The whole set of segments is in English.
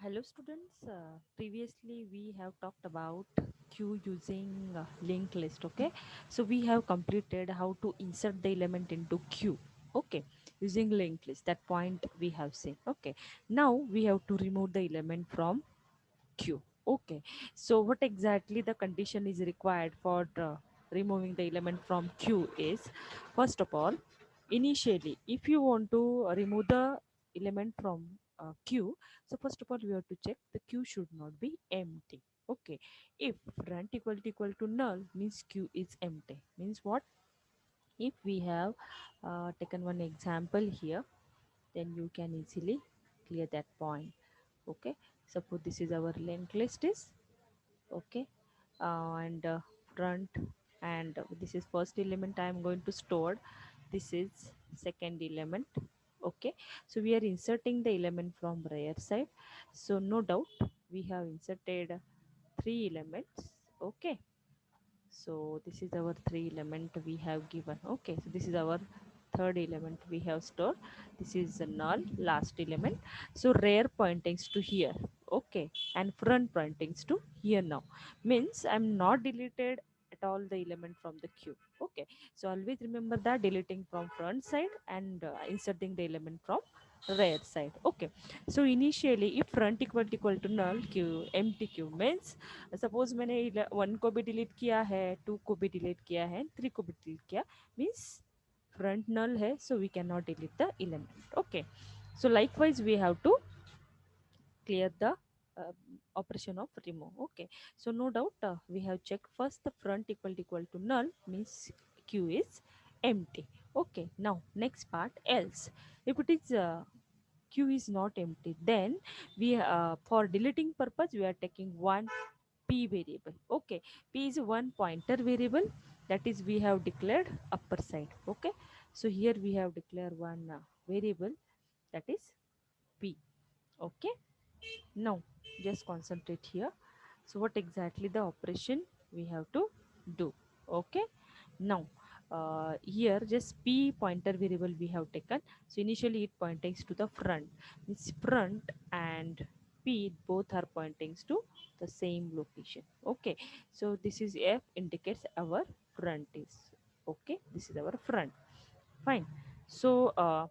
Hello students, previously we have talked about queue using linked list. Okay, so we have completed how to insert the element into queue. Okay, using linked list, that point we have seen. Okay, now we have to remove the element from queue. Okay, so what exactly the condition is required for removing the element from queue is, first of all, initially if you want to remove the element from queue, so first of all we have to check the queue should not be empty. Okay, if front equal to null means queue is empty. Means what? If we have taken one example here, then you can easily clear that point. Okay, suppose this is our linked list is. Okay, and front, and this is first element I am going to store. This is second element. Okay, so we are inserting the element from rear side. So no doubt we have inserted three elements. Okay, so this is our three element we have given. Okay, so this is our third element we have stored. This is a null last element. So rear pointings to here. Okay, and front pointings to here. Now means I'm not deleted at all the element from the queue. Okay, so always remember that deleting from front side and inserting the element from rear side. Okay, so initially if front equal to null queue empty queue means, suppose मैंने one को भी delete किया है, to को भी delete किया है, three को भी डिलीट किया, मीन्स फ्रंट नल है, so we can not delete the element. Okay, so likewise we have to clear the uh, operation of remove. Okay, so no doubt we have checked first the front equal to null means q is empty. Okay, now next part, else if it is q is not empty, then we for deleting purpose we are taking one p variable. Okay, p is one pointer variable, that is we have declared upper side. Okay, so here we have declared one variable, that is p. Okay, now just concentrate here. So what exactly the operation we have to do? Okay, now here just p pointer variable we have taken. So initially it pointing to the front, means front and p both are pointing to the same location. Okay, so this is f indicates our front is. Okay, this is our front. Fine. So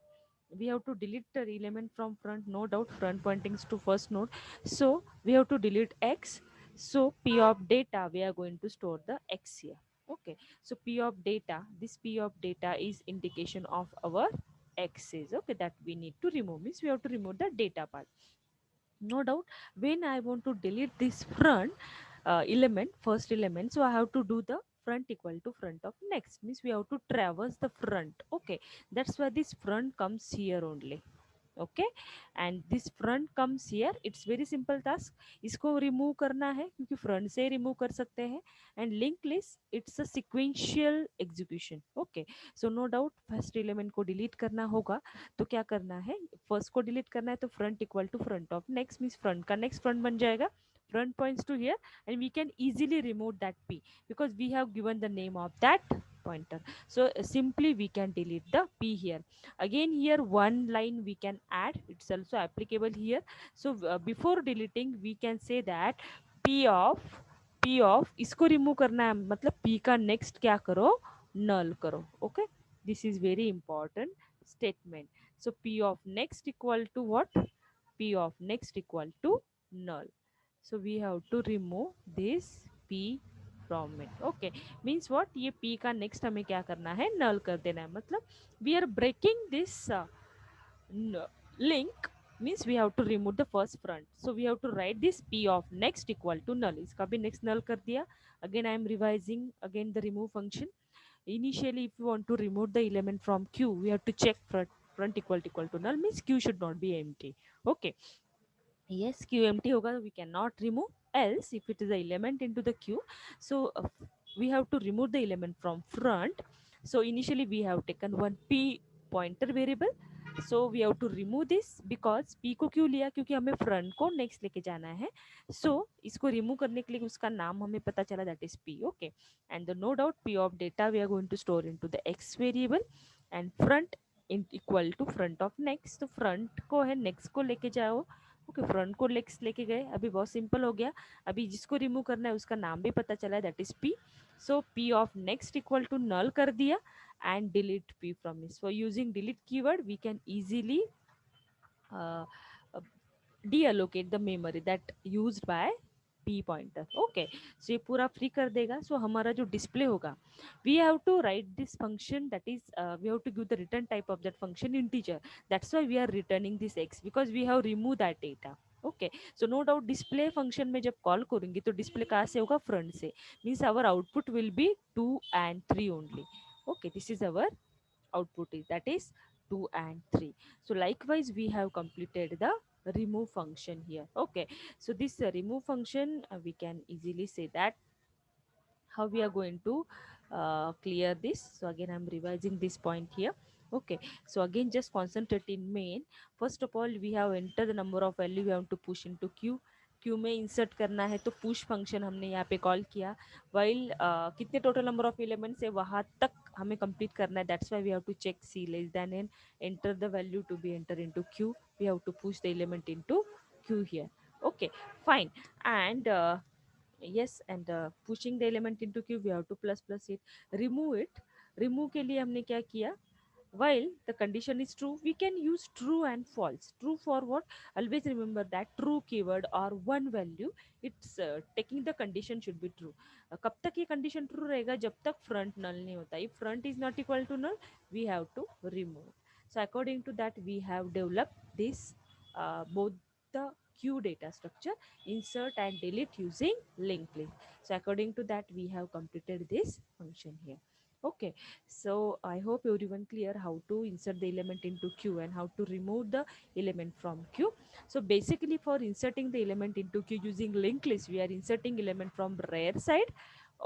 we have to delete the element from front. No doubt front pointings to first node, so we have to delete x. So p of data we are going to store the x here. Okay, so p of data, this p of data is indication of our x's. Okay, that we need to remove, means we have to remove the data part. No doubt when I want to delete this front element, first element, so I have to do the front equal to front of next, means we have to traverse the front. Okay, that's why this front comes here only. Okay, and this front comes here. It's very simple task. इसको remove करना है क्योंकि front से remove कर सकते हैं. And link list it's a sequential execution. Okay, so no doubt first element को delete करना होगा, तो क्या करना है, फर्स्ट को डिलीट करना है तो front equal to front of next, means front का नेक्स्ट फ्रंट बन जाएगा. Front points to here, and we can easily remove that p because we have given the name of that pointer. So simply we can delete the p here. Again here one line we can add, it's also applicable here. So before deleting we can say that p of इसको remove करना है, मतलब p का next क्या करो, null करो. Okay, this is very important statement. So p of next equal to what, p of next equal to null. So we have to remove this p from it. Okay, means what, ये p का next हमें क्या करना है, null कर देना है. मतलब we are breaking this link, means we have to remove the first front. So we have to write this p of next equal to null. इसका भी next null कर दिया. Again I am revising again the remove function. Initially if you want to remove the element from q, we have to check front equal to null, means q should not be empty. Okay, yes, q empty hoga, we cannot remove. Else if it is a element into the queue, so we have to remove the element from front. So initially we have taken one p pointer variable, so we have to remove this because p को क्यों लिया, क्योंकि हमें front को next लेके जाना है. So इसको remove करने के लिए उसका नाम हमें पता चला, that is p. Okay, and the no doubt p of data we are going to store into the x variable, and front in equal to front of next. तो front को है next को लेके जाओ, ओके, फ्रंट को lakes लेके गए, अभी बहुत सिंपल हो गया। अभी जिसको रिमूव करना है उसका नाम भी पता चला है, that is p. So p of next equal to null कर दिया and delete p from this. For using delete keyword we can easily deallocate the memory that used by p pointer। Okay, so ये पूरा free कर देगा। सो हमारा जो display होगा, we have to write this function, that is we have to give the return type of that function integer. That's why we are returning this x because we have remove that data. Okay, so no doubt display function में जब call करूंगी तो display कहाँ से होगा, front से। Means our output will be 2 and 3 only. Okay, this is our output is, that is 2 and 3। so likewise we have completed the remove function here। okay, so this remove function we can easily say that how we are going to clear this। so again I'm revising this point here। okay, so again just concentrate in main। first of all we have entered the number of value we have to push into queue। Q में insert करना है तो push function हमने यहाँ पे call किया। While कितने total number of elements है वहां तक हमें कंप्लीट करना है, that's why we have to check c less than n, enter the value to be enter into queue, we have to push the element into queue here. Okay, fine. And yes, and pushing the element into queue we have to plus it। remove it, remove के लिए हमने क्या किया, while the condition is true we can use true and false। true for what, always remember that true keyword or one value, it's taking the condition should be true। कब तक ये condition true रहेगा, जब तक front null नहीं होता। if front is not equal to null we have to remove। so according to that we have developed this both the queue data structure, insert and delete using linked list। so according to that we have completed this function here। okay, so I hope everyone clear how to insert the element into queue and how to remove the element from queue। so basically for inserting the element into queue using linked list we are inserting element from rear side,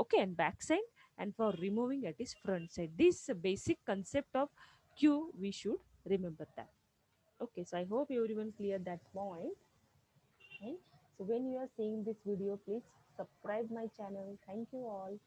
okay, and back side, and for removing it is front side। This basic concept of queue we should remember that। okay, so I hope everyone clear that point। right? So when you are seeing this video, please subscribe my channel. Thank you all.